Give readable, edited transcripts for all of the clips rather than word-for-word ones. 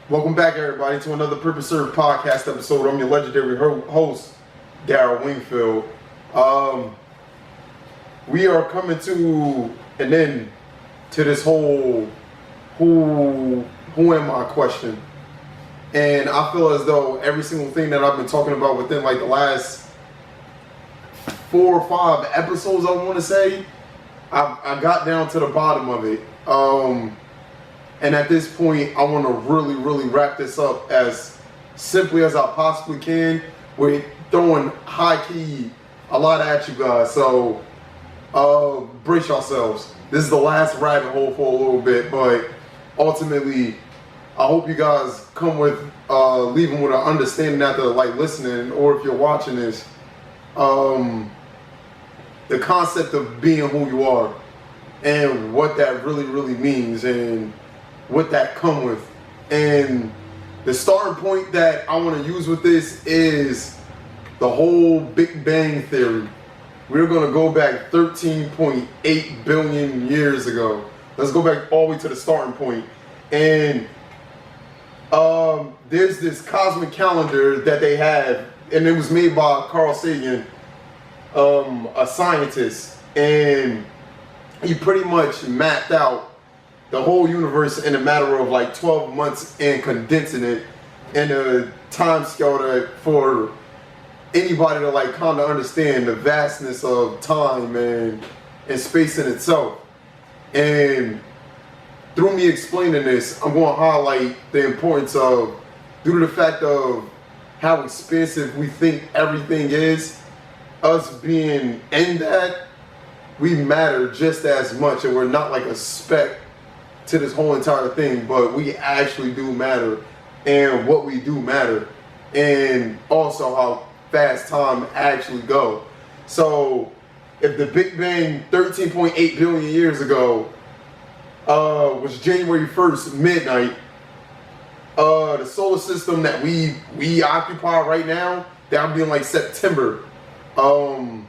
Welcome back, everybody, to another Purpose Served podcast episode. I'm your legendary host, Darryl Wingfield. We are coming to an end to this whole who am I question. And I feel as though every single thing that I've been talking about within like the last 4 or 5 episodes, I want to say, I got down to the bottom of it. And at this point, I want to really wrap this up as simply as I possibly can. We're throwing high-key a lot at you guys, so brace yourselves. This is the last rabbit hole for a little bit, but ultimately, I hope you guys come with, leaving with an understanding after like listening, or if you're watching this, the concept of being who you are and what that really means and what that come with. And the starting point that I want to use with this is the whole Big Bang Theory. We're going to go back 13.8 billion years ago. Let's go back all the way to the starting point. And there's this cosmic calendar that they have, and it was made by Carl Sagan, a scientist, and he pretty much mapped out the whole universe in a matter of like 12 months and condensing it in a time scale that for anybody to like kind of understand the vastness of time and space in itself. And through me explaining this, I'm going to highlight the importance of, due to the fact of how expensive we think everything is, us being in that, we matter just as much, and we're not like a speck to this whole entire thing, but we actually do matter, and what we do matter, and also how fast time actually go. So if the Big Bang 13.8 billion years ago was January 1st midnight, the solar system that we occupy right now, that would be in like September, in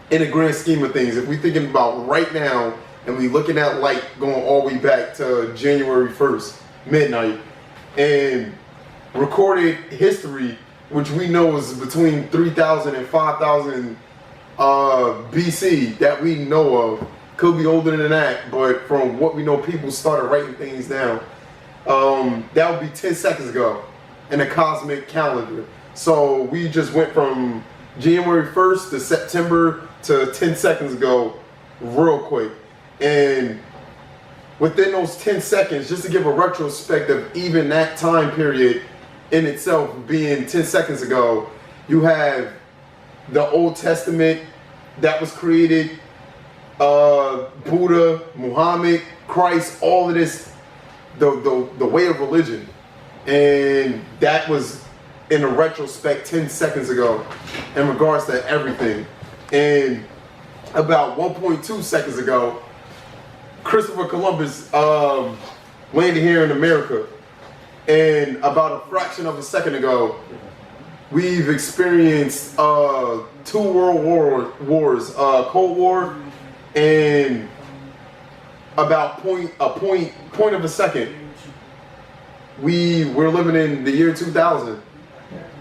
the grand scheme of things. If we're thinking about right now and we looking at light going all the way back to January 1st midnight, and recorded history, which we know is between 3,000 and 5,000 BC, that we know of. Could be older than that, but from what we know, people started writing things down. That would be 10 seconds ago in the cosmic calendar. So we just went from January 1st to September to 10 seconds ago real quick. And within those 10 seconds, just to give a retrospect of even that time period in itself being 10 seconds ago, you have the Old Testament that was created, Buddha, Muhammad, Christ, all of this, the way of religion. And that was in a retrospect 10 seconds ago in regards to everything. And about 1.2 seconds ago, Christopher Columbus landed here in America. And about a fraction of a second ago, we've experienced 2 world wars, Cold War, and about point of a second, we're living in the year 2000.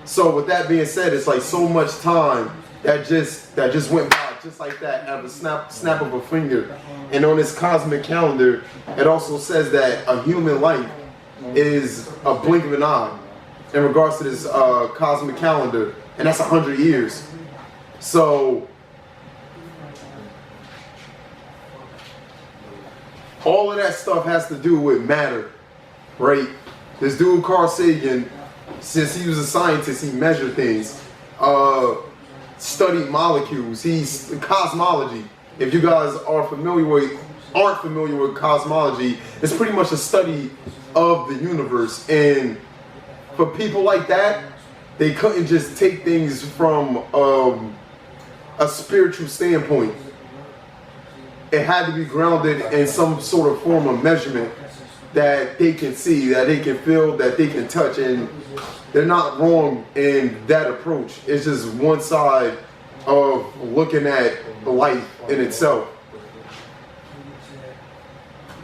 So with that being said, it's like so much time that just went by just like that at a snap of a finger. And on this cosmic calendar, it also says that a human life is a blink of an eye in regards to this cosmic calendar, and that's 100 years. So all of that stuff has to do with matter, right? This dude Carl Sagan, since he was a scientist, he measured things, studied molecules. He's cosmology. If you guys aren't familiar with cosmology, it's pretty much a study of the universe. And for people like that, they couldn't just take things from a spiritual standpoint. It had to be grounded in some sort of form of measurement that they can see, that they can feel, that they can touch. And they're not wrong in that approach. It's just one side of looking at life in itself.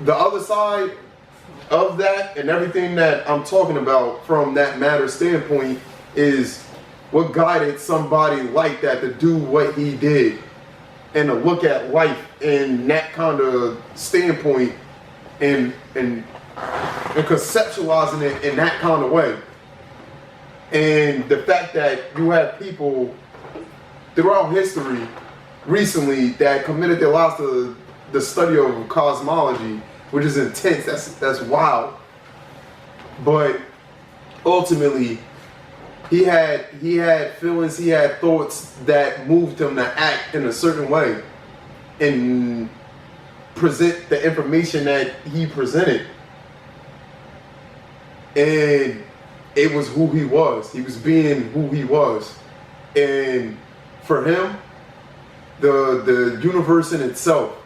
The other side of that and everything that I'm talking about from that matter standpoint is what guided somebody like that to do what he did and to look at life in that kind of standpoint and conceptualizing it in that kind of way. And the fact that you have people throughout history recently that committed their lives to the study of cosmology, which is intense, that's wild. But ultimately, he had feelings, he had thoughts that moved him to act in a certain way and present the information that he presented. And it was who he was. He was being who he was. And for him, the universe in itself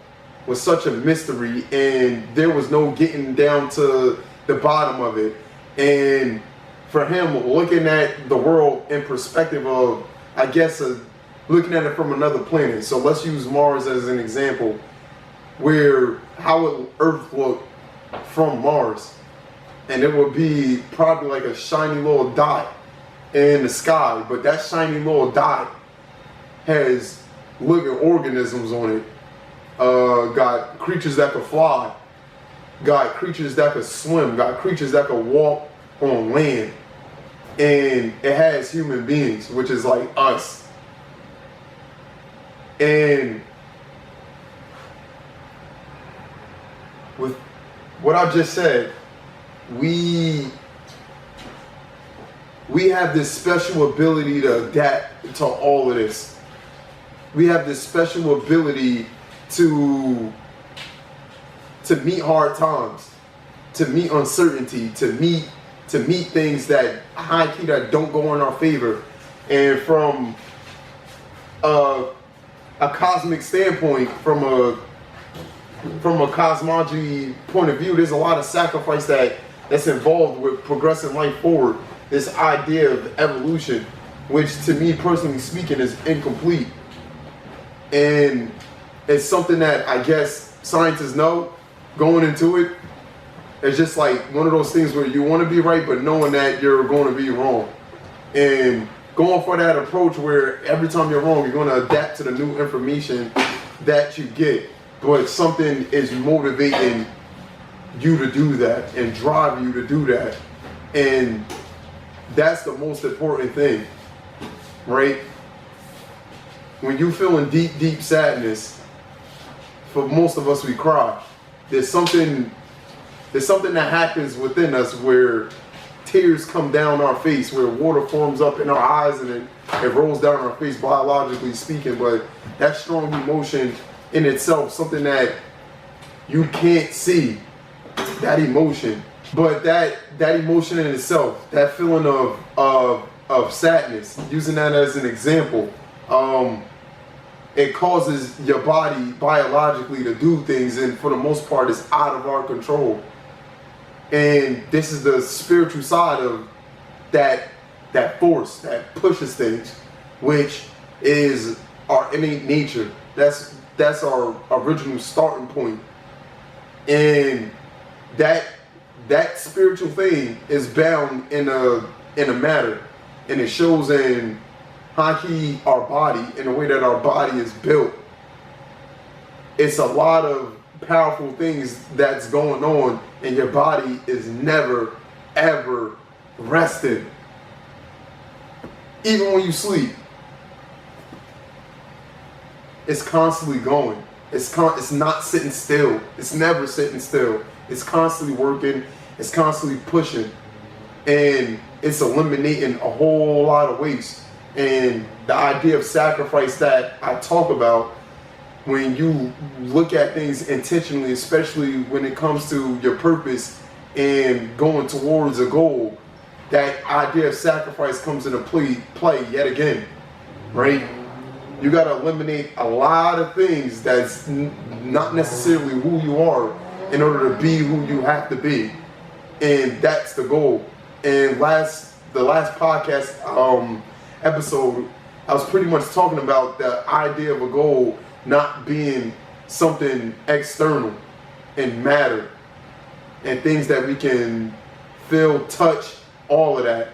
was such a mystery, and there was no getting down to the bottom of it. And for him, looking at the world in perspective of, I guess, looking at it from another planet. So let's use Mars as an example, where how Earth looked from Mars. And it would be probably like a shiny little dot in the sky, but that shiny little dot has living organisms on it. Got creatures that could fly, got creatures that could swim, got creatures that could walk on land, and it has human beings, which is like us. And with what I just said, we have this special ability to adapt to all of this. We have this special ability to meet hard times, to meet uncertainty, to meet things that high key that don't go in our favor. And from a cosmic standpoint, from a cosmology point of view, there's a lot of sacrifice that's involved with progressing life forward. This idea of evolution, which to me personally speaking is incomplete. And it's something that I guess scientists know going into it. It's just like one of those things where you want to be right, but knowing that you're going to be wrong. And going for that approach where every time you're wrong, you're going to adapt to the new information that you get. But something is motivating you to do that and drive you to do that. And that's the most important thing, right? When you're feeling deep, deep sadness, for most of us, we cry. There's something that happens within us where tears come down our face, where water forms up in our eyes and it rolls down our face, biologically speaking. But that strong emotion in itself, something that you can't see, that emotion. But that emotion in itself, that feeling of sadness, using that as an example, it causes your body biologically to do things, and for the most part, it's out of our control. And this is the spiritual side of that force that pushes things, which is our innate nature. That's our original starting point. And that spiritual thing is bound in a matter, and it shows in how our body, in the way that our body is built. It's a lot of powerful things that's going on, and your body is never ever rested. Even when you sleep, it's constantly going. It's not sitting still. It's never sitting still. It's constantly working. It's constantly pushing, and it's eliminating a whole lot of waste. And the idea of sacrifice that I talk about, when you look at things intentionally, especially when it comes to your purpose and going towards a goal, that idea of sacrifice comes into play yet again, right? You got to eliminate a lot of things that's not necessarily who you are in order to be who you have to be. And that's the goal. And the last podcast episode, I was pretty much talking about the idea of a goal not being something external and matter. and things that we can feel, touch, all of that.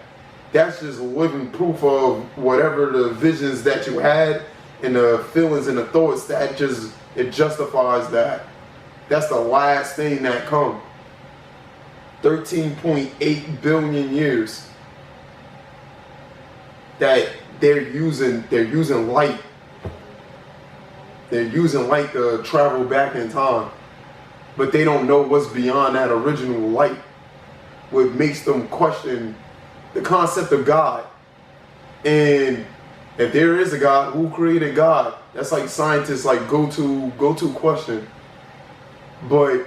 That's just living proof of whatever the visions that you had and the feelings and the thoughts that it justifies that. That's the last thing that comes. 13.8 billion years that they're using light. They're using light to travel back in time. But they don't know what's beyond that original light. What makes them question the concept of God. And if there is a God, who created God? That's like scientists like go-to question. But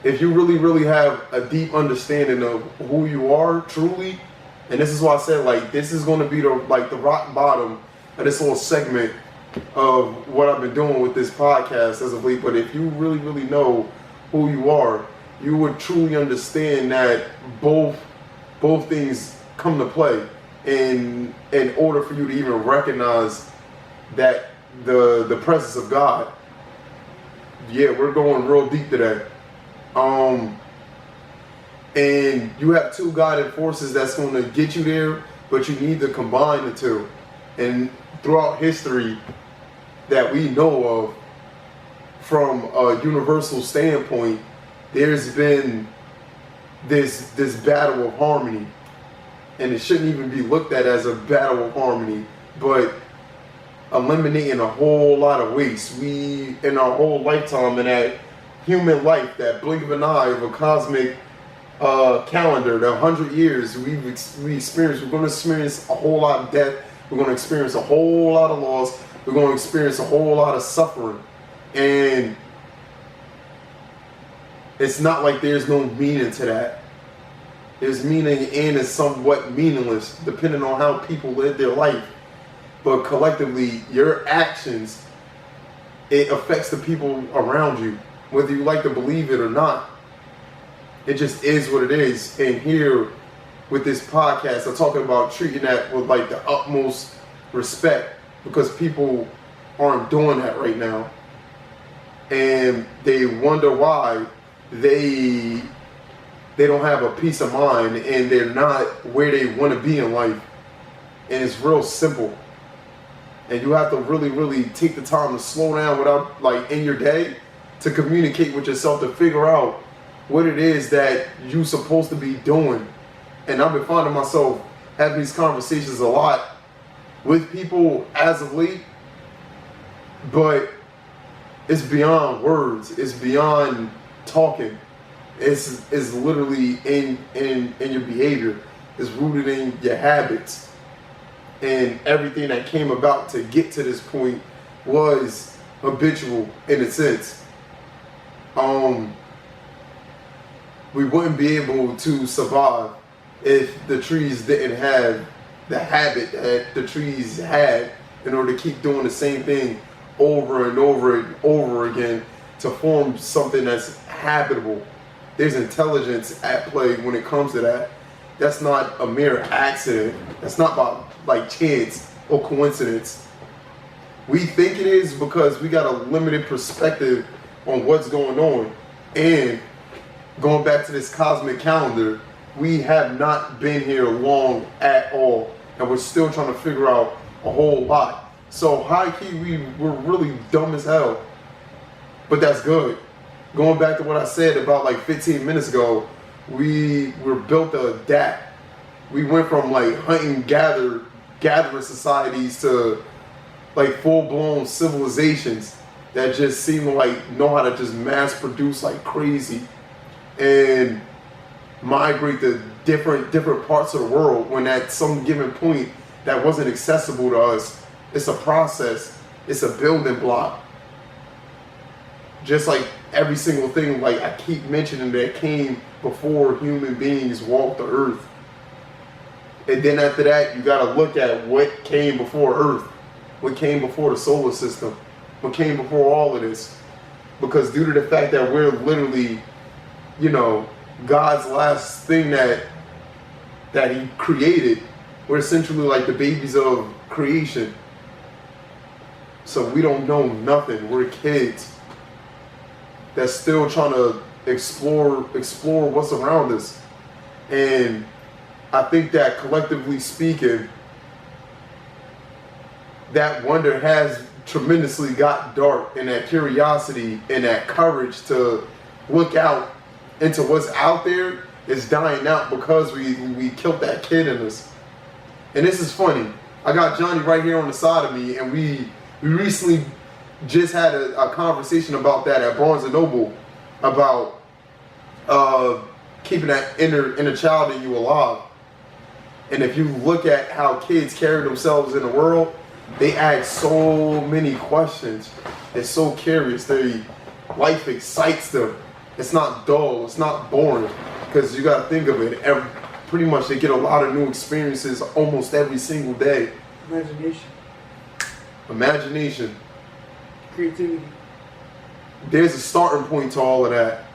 if you really have a deep understanding of who you are truly, and this is why I said like this is going to be the rock bottom of this little segment of what I've been doing with this podcast as of late. But if you really know who you are, you would truly understand that both things come to play in order for you to even recognize that the presence of God. Yeah, we're going real deep today. And you have two guided forces that's going to get you there, but you need to combine the two. And throughout history that we know of, from a universal standpoint, there's been this battle of harmony. And it shouldn't even be looked at as a battle of harmony, but eliminating a whole lot of waste. We, in our whole lifetime, in that human life, that blink of an eye of a cosmic calendar, the 100 years we're going to experience a whole lot of death. We're going to experience a whole lot of loss. We're going to experience a whole lot of suffering. And it's not like there's no meaning to that. There's meaning and it's somewhat meaningless depending on how people live their life. But collectively, your actions, it affects the people around you, whether you like to believe it or not. It just is what it is. And here with this podcast, I'm talking about treating that with like the utmost respect, because people aren't doing that right now. And they wonder why they don't have a peace of mind and they're not where they want to be in life. And it's real simple. And you have to really take the time to slow down without, like, in your day, to communicate with yourself, to figure out what it is that you're supposed to be doing. And I've been finding myself having these conversations a lot with people as of late, but it's beyond words. It's beyond talking. It's literally in your behavior. It's rooted in your habits. And everything that came about to get to this point was habitual in a sense. We wouldn't be able to survive if the trees didn't have the habit that the trees had in order to keep doing the same thing over and over and over again to form something that's habitable. There's intelligence at play when it comes to that. That's not a mere accident. That's not by like chance or coincidence. We think it is because we got a limited perspective on what's going on. And going back to this cosmic calendar, we have not been here long at all. And we're still trying to figure out a whole lot. So high key, we're really dumb as hell. But that's good. Going back to what I said about like 15 minutes ago, we were built to adapt. We went from like hunting gathering societies to like full-blown civilizations that just seem to like know how to just mass produce like crazy and migrate to different parts of the world when at some given point that wasn't accessible to us. It's a process. It's a building block. Just like every single thing, like I keep mentioning, that came before human beings walked the earth. And then after that, you gotta look at what came before Earth, what came before the solar system, what came before all of this. Because due to the fact that we're literally, God's last thing that he created, we're essentially like the babies of creation. So we don't know nothing. We're kids that's still trying to explore what's around us. And I think that collectively speaking, that wonder has tremendously got dark, and that curiosity and that courage to look out into what's out there is dying out because we killed that kid in us. And this is funny. I got Johnny right here on the side of me, and we recently just had a conversation about that at Barnes & Noble about keeping that inner child in you alive. And if you look at how kids carry themselves in the world, they ask so many questions. They're so curious. Life excites them. It's not dull. It's not boring. Because you got to think of it. Pretty much they get a lot of new experiences almost every single day. Imagination. Creativity. There's a starting point to all of that.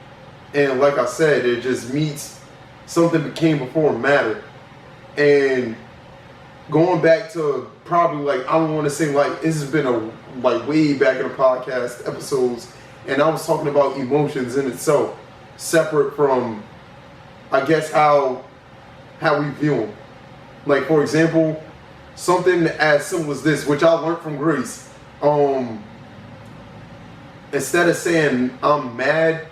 And like I said, it just meets something that came before matter. And going back to probably like, I don't want to say like, this has been way back in the podcast episodes, and I was talking about emotions in itself, separate from, I guess, how we view them. Like, for example, something as simple as this, which I learned from Grace. Instead of saying I'm mad,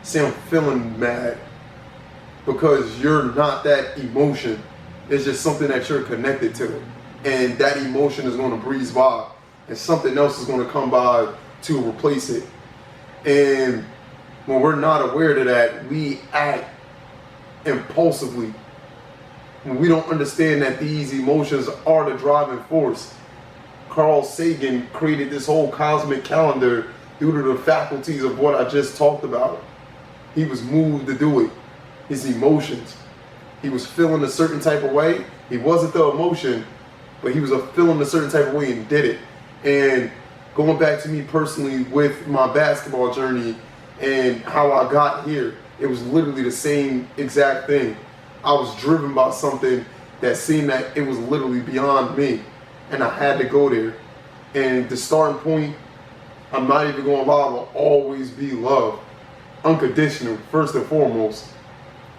say I'm feeling mad, because you're not that emotion. It's just something that you're connected to, and that emotion is going to breeze by, and something else is going to come by to replace it. And when we're not aware of that, we act impulsively. When we don't understand that these emotions are the driving force. Carl Sagan created this whole cosmic calendar due to the faculties of what I just talked about. He was moved to do it. His emotions. He was feeling a certain type of way. He wasn't the emotion, but he was feeling a certain type of way and did it. And going back to me personally with my basketball journey and how I got here, it was literally the same exact thing. I was driven by something that seemed that it was literally beyond me, and I had to go there. And the starting point, I'm not even going to lie, will always be love. Unconditional, first and foremost.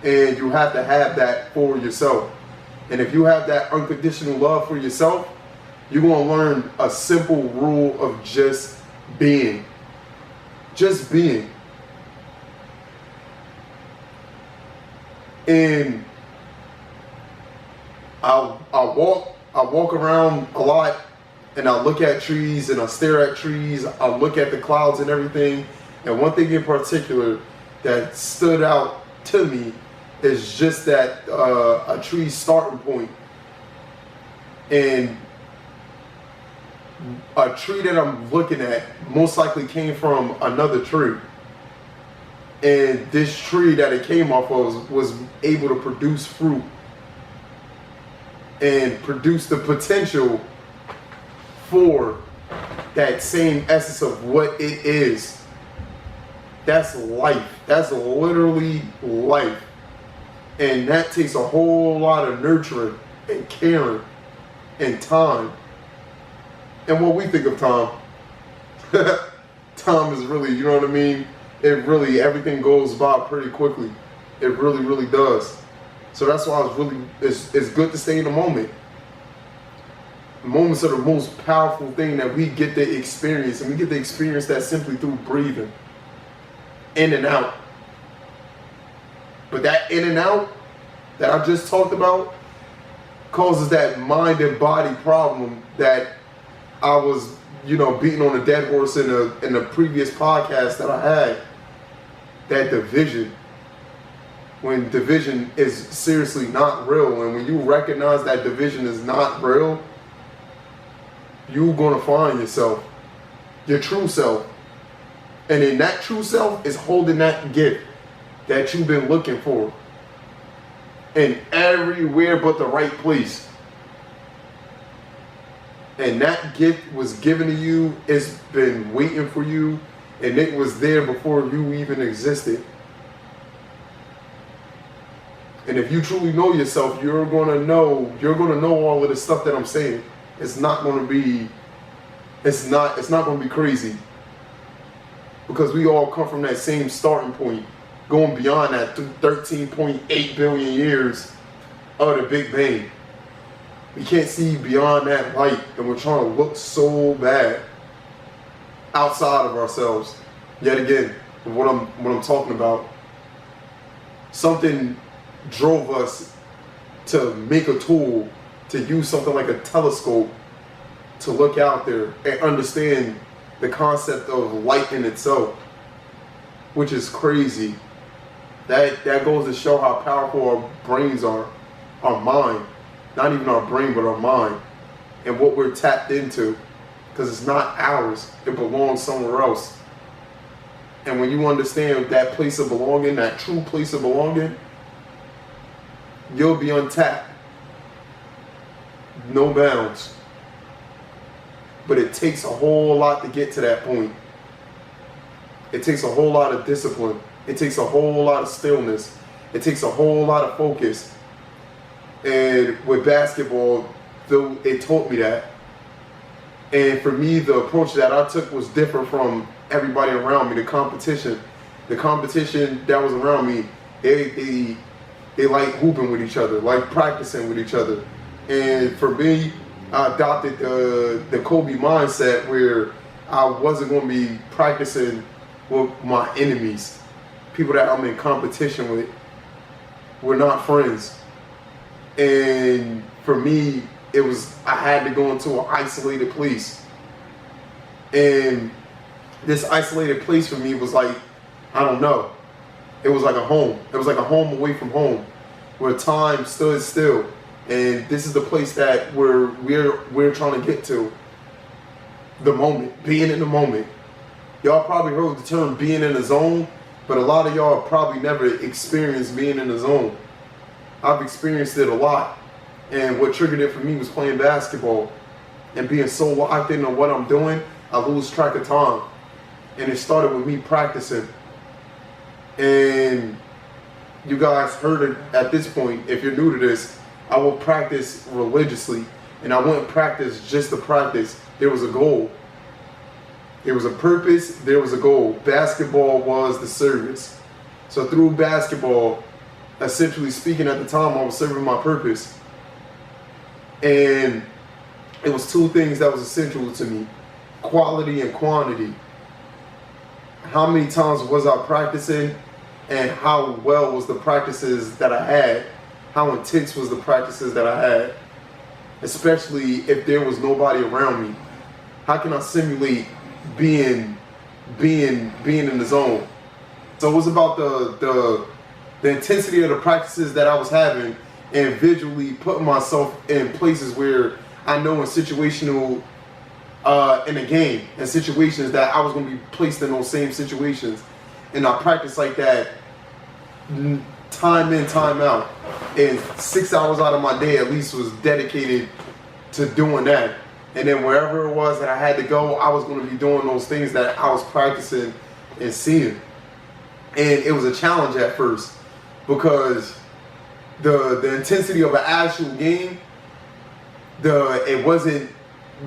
And you have to have that for yourself. And if you have that unconditional love for yourself, you're going to learn a simple rule of just being. Just being. And I walk around a lot, and I look at trees and I stare at trees. I look at the clouds and everything. And one thing in particular that stood out to me is just that a tree's starting point. And a tree that I'm looking at most likely came from another tree. And this tree that it came off of was able to produce fruit and produce the potential for that same essence of what it is. That's life. That's literally life. And that takes a whole lot of nurturing and caring and time. And what we think of time, time is really, you know what I mean? It really, everything goes by pretty quickly. It really, really does. So that's why it's good to stay in the moment. The moments are the most powerful thing that we get to experience, and we get to experience that simply through breathing. In and out. But that in and out that I just talked about causes that mind and body problem that I was, beating on a dead horse in the previous podcast that I had. That division. When division is seriously not real, and when you recognize that division is not real, you're going to find yourself, your true self. And in that true self is holding that gift that you've been looking for. And everywhere but the right place. And that gift was given to you. It's been waiting for you. And it was there before you even existed. And if you truly know yourself, you're gonna know all of the stuff that I'm saying. It's not gonna be crazy. because we all come from that same starting point, going beyond that 13.8 billion years of the Big Bang. We can't see beyond that light, and we're trying to look so bad outside of ourselves. Yet again, what I'm talking about, something drove us to make a tool, to use something like a telescope to look out there and understand the concept of light in itself, which is crazy. That goes to show how powerful our brains are, our mind, not even our brain, but our mind, and what we're tapped into, because it's not ours, it belongs somewhere else. And when you understand that place of belonging, that true place of belonging, you'll be untapped. No bounds. But it takes a whole lot to get to that point. It takes a whole lot of discipline. It takes a whole lot of stillness. It takes a whole lot of focus. And with basketball, though, it taught me that. And for me, the approach that I took was different from everybody around me. The competition that was around me, they like hooping with each other, like practicing with each other. And for me, I adopted the Kobe mindset, where I wasn't going to be practicing with my enemies, people that I'm in competition with. We're not friends. And for me, I had to go into an isolated place. And this isolated place for me was like, I don't know. It was like a home. It was like a home away from home, where time stood still. And this is the place that we're trying to get to. The moment, being in the moment. Y'all probably heard the term being in the zone, but a lot of y'all probably never experienced being in the zone. I've experienced it a lot. And what triggered it for me was playing basketball and being so locked into what I'm doing, I lose track of time. And it started with me practicing. And you guys heard it at this point. If you're new to this, I will practice religiously. And I wouldn't practice just to practice. There was a goal. There was a purpose. There was a goal. Basketball was the service. So through basketball, essentially speaking, at the time, I was serving my purpose. And it was two things that was essential to me: quality and quantity. How many times was I practicing, and how well was the practices that I had? How intense was the practices that I had? Especially if there was nobody around me. How can I simulate being in the zone? So it was about the intensity of the practices that I was having, and visually putting myself in places where I know in situational, in a game, in situations that I was going to be placed in those same situations. And I practiced like that time in, time out. And 6 hours out of my day at least was dedicated to doing that. And then wherever it was that I had to go, I was going to be doing those things that I was practicing and seeing. And it was a challenge at first, because the intensity of an actual game,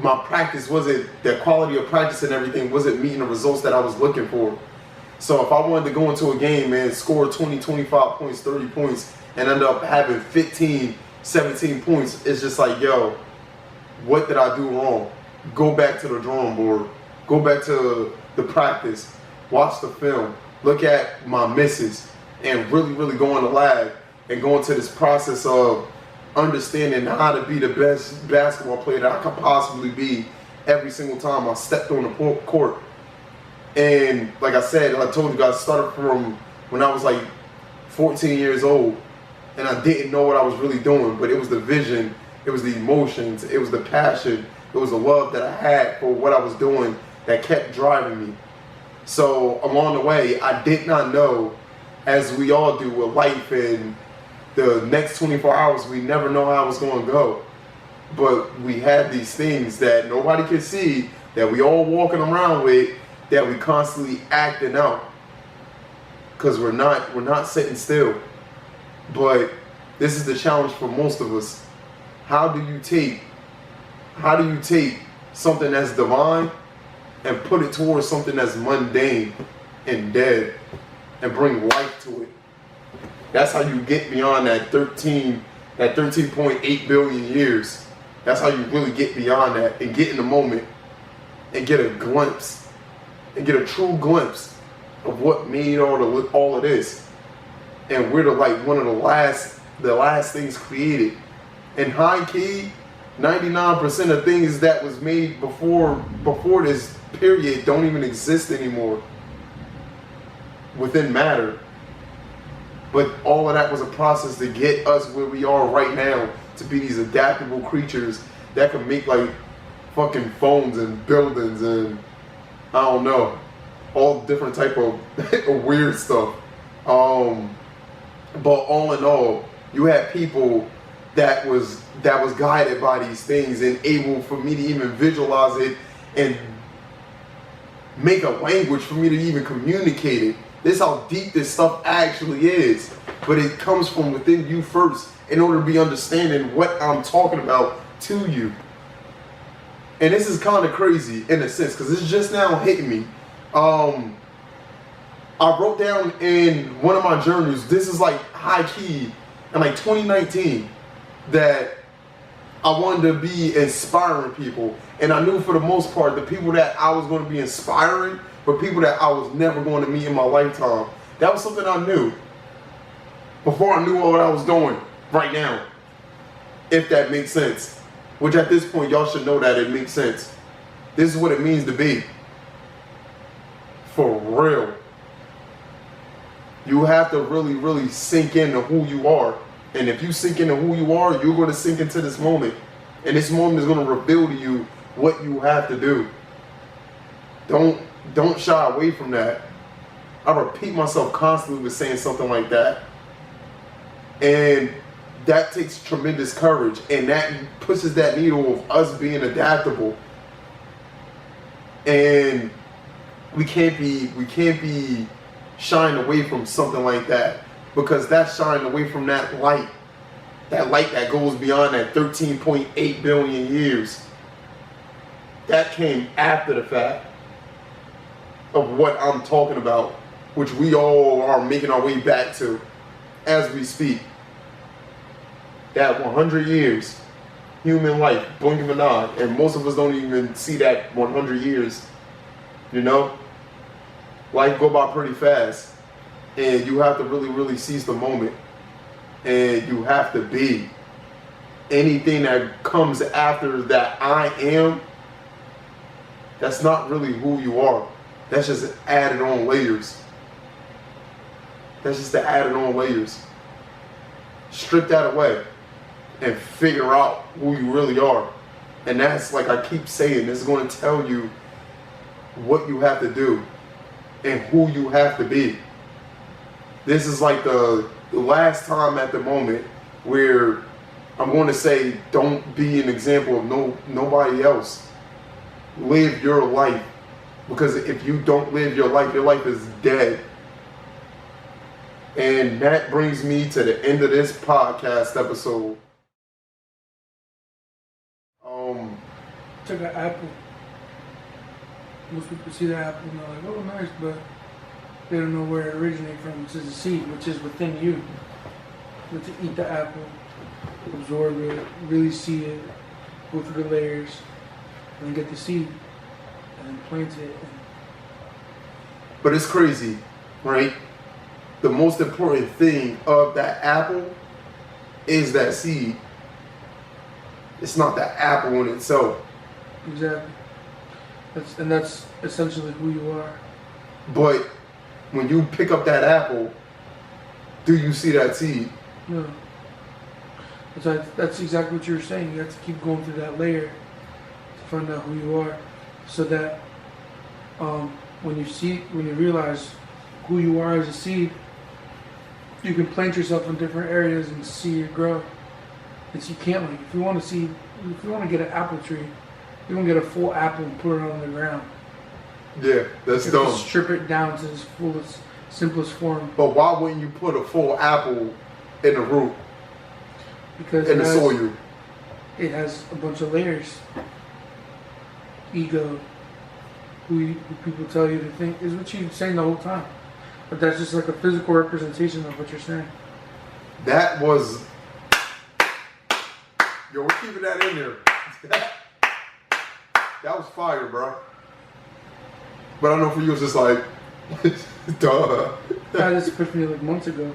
my practice wasn't, the quality of practice and everything wasn't meeting the results that I was looking for. So if I wanted to go into a game and score 20, 25 points, 30 points, and end up having 15, 17 points, it's just like, yo, what did I do wrong? Go back to the drawing board. Go back to the practice. Watch the film. Look at my misses. And really, really go in the lab and go into this process of understanding how to be the best basketball player that I could possibly be every single time I stepped on the court. And like I said, I told you guys, started from when I was like 14 years old, and I didn't know what I was really doing, but it was the vision, it was the emotions, it was the passion, it was the love that I had for what I was doing that kept driving me. So along the way, I did not know, as we all do with life and the next 24 hours, we never know how it's going to go. But we had these things that nobody could see, that we all walking around with, that we constantly acting out, because we're not sitting still. But this is the challenge for most of us. How do you take something that's divine and put it towards something that's mundane and dead and bring life to it. That's how you get beyond that 13.8 billion years. That's how you really get beyond that and get in the moment and get a glimpse and get a true glimpse of what made all of this. And we're one of the last things created. And high key, 99% of things that was made before this period don't even exist anymore within matter. But all of that was a process to get us where we are right now, to be these adaptable creatures that can make like fucking phones and buildings and I don't know, all different type of weird stuff. But all in all, you had people that was guided by these things and able for me to even visualize it and make a language for me to even communicate it. This is how deep this stuff actually is. But it comes from within you first in order to be understanding what I'm talking about to you. And this is kind of crazy in a sense because it's just now hitting me. I wrote down in one of my journals, this is like high key in like 2019, that I wanted to be inspiring people. And I knew for the most part the people that I was going to be inspiring were people that I was never going to meet in my lifetime. That was something I knew before I knew what I was doing right now, if that makes sense. Which at this point, y'all should know that it makes sense. This is what it means to be. For real. You have to really, really sink into who you are. And if you sink into who you are, you're going to sink into this moment. And this moment is going to reveal to you what you have to do. Don't shy away from that. I repeat myself constantly with saying something like that. And that takes tremendous courage, and that pushes that needle of us being adaptable. And we can't be shying away from something like that, because that's shying away from that light that goes beyond that 13.8 billion years. That came after the fact of what I'm talking about, which we all are making our way back to as we speak. That 100 years, human life, blink of an eye, and most of us don't even see that 100 years, you know? Life go by pretty fast, and you have to really, really seize the moment, and you have to be. Anything that comes after that I am, that's not really who you are. That's just added on layers. That's just the added on layers. Strip that away and figure out who you really are. And that's, like I keep saying, it's going to tell you what you have to do and who you have to be. This is like the last time at the moment where I'm going to say, don't be an example of nobody else. Live your life. Because if you don't live your life is dead. And that brings me to the end of this podcast episode. Took an apple. Most people see the apple and they're like, oh, nice, but they don't know where it originated from, which is a seed, which is within you. But to eat the apple, absorb it, really see it, go through the layers, and then get the seed, and then plant it. But it's crazy, right? The most important thing of that apple is that seed. It's not the apple in itself. Exactly. That's essentially who you are. But when you pick up that apple, do you see that seed? No. That's exactly what you were saying. You have to keep going through that layer to find out who you are, so that when you realize who you are as a seed, you can plant yourself in different areas and see it grow. It's, you can't, like, if you want to get an apple tree, you want to get a full apple and put it on the ground. Yeah, that's dumb. Strip it down to its fullest, simplest form. But why wouldn't you put a full apple in the root? Because in the soil. It has a bunch of layers. Ego, who people tell you to think is what you're saying the whole time. But that's just like a physical representation of what you're saying. That was, yo, we're keeping that in there. That was fire, bro. But I know for you it's just like, duh. That just pushed me like months ago.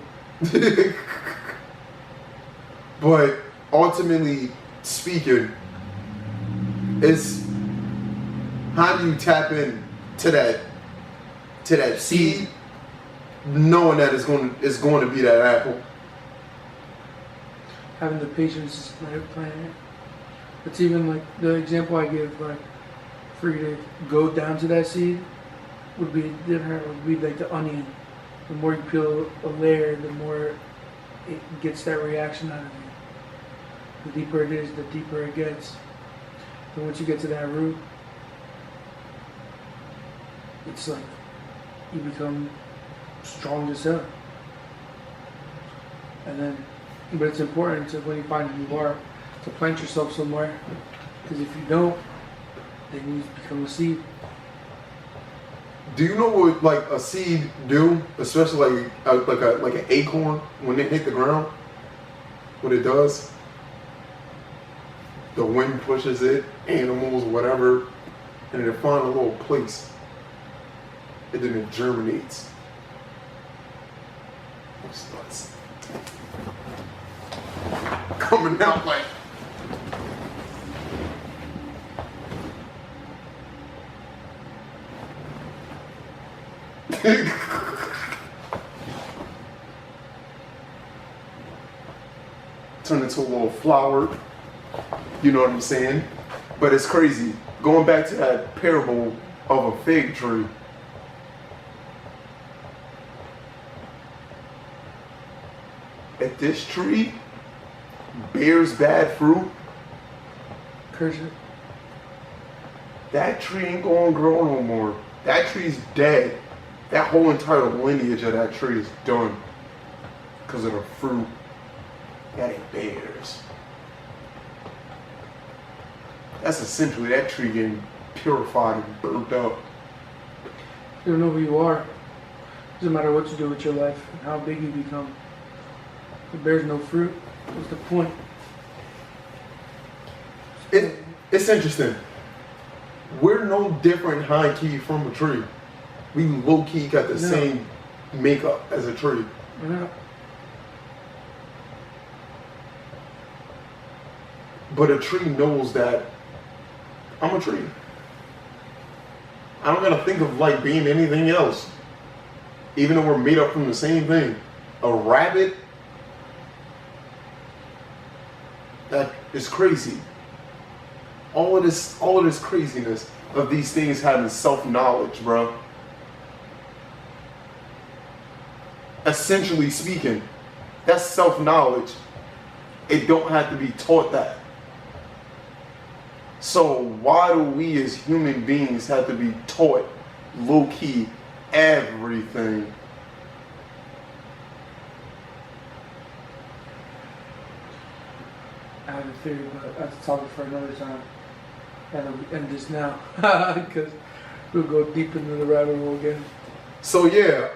But ultimately speaking, it's how do you tap in to that seed, knowing that it's going to be that apple. Having the patience to let it plant it. It's even like the example I give, like for you to go down to that seed would be different. Would be like the onion. The more you peel a layer, the more it gets that reaction out of you. The deeper it is, the deeper it gets. And once you get to that root, it's like you become strong as hell. And then, but it's important to, when you find who you are, to plant yourself somewhere. Because if you don't, then you become a seed. Do you know what like a seed do, especially like an acorn when it hit the ground? What it does? The wind pushes it, animals, whatever, and it finds a little place, and then it germinates. It's nuts. Coming out like. Turn into a little flower, you know what I'm saying? But it's crazy. Going back to that parable of a fig tree. If this tree bears bad fruit, Curse it. that tree ain't gonna grow no more. That tree's dead. That whole entire lineage of that tree is done because of the fruit that it bears. That's essentially that tree getting purified and burnt up. You don't know who you are. Doesn't matter what you do with your life and how big you become. If it bears no fruit, what's the point? It's interesting. We're no different high key from a tree. We low key got the same makeup as a tree. Yeah. But a tree knows that I'm a tree. I don't gotta think of like being anything else. Even though we're made up from the same thing. A rabbit, that is crazy. All of this craziness of these things having self-knowledge, bro. Essentially speaking, that's self-knowledge. It don't have to be taught that. So why do we as human beings have to be taught low-key everything? I have a theory, but that's a topic for another time. And we'll end this now because we'll go deep into the rabbit hole again. So yeah,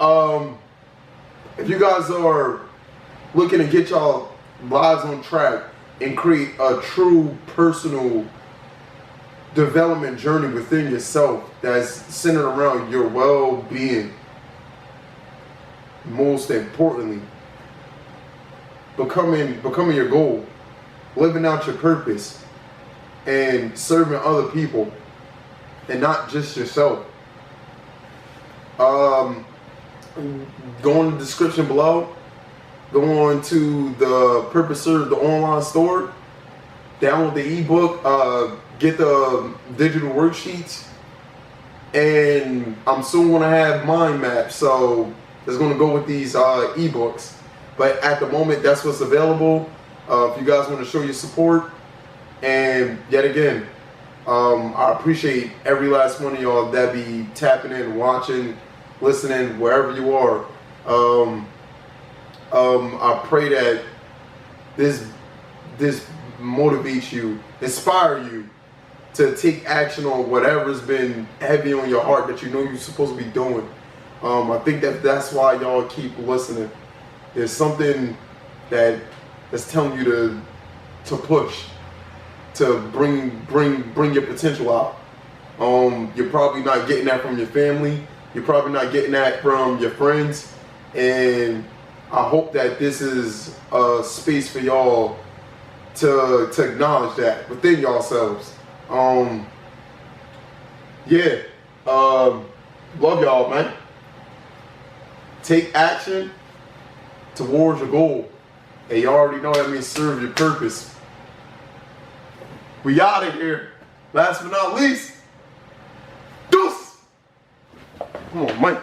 if you guys are looking to get y'all lives on track and create a true personal development journey within yourself that's centered around your well-being, most importantly, becoming your goal, living out your purpose, and serving other people, and not just yourself. Go in the description below. Go on to the Purpose Serve, the online store. Download the ebook. Get the digital worksheets. And I'm soon going to have mind maps. So it's going to go with these ebooks. But at the moment, that's what's available. If you guys want to show your support. And yet again, I appreciate every last one of y'all that be tapping in, watching, listening, wherever you are. I pray that this motivates you, inspire you to take action on whatever's been heavy on your heart that you know you're supposed to be doing. I think that's why y'all keep listening. There's something that's telling you to push, to bring your potential out. You're probably not getting that from your family. You're probably not getting that from your friends. And I hope that this is a space for y'all to acknowledge that within yourselves. Love y'all, man. Take action towards your goal. And you already know that means serve your purpose. We out of here. Last but not least, deuce. Come on, Mike.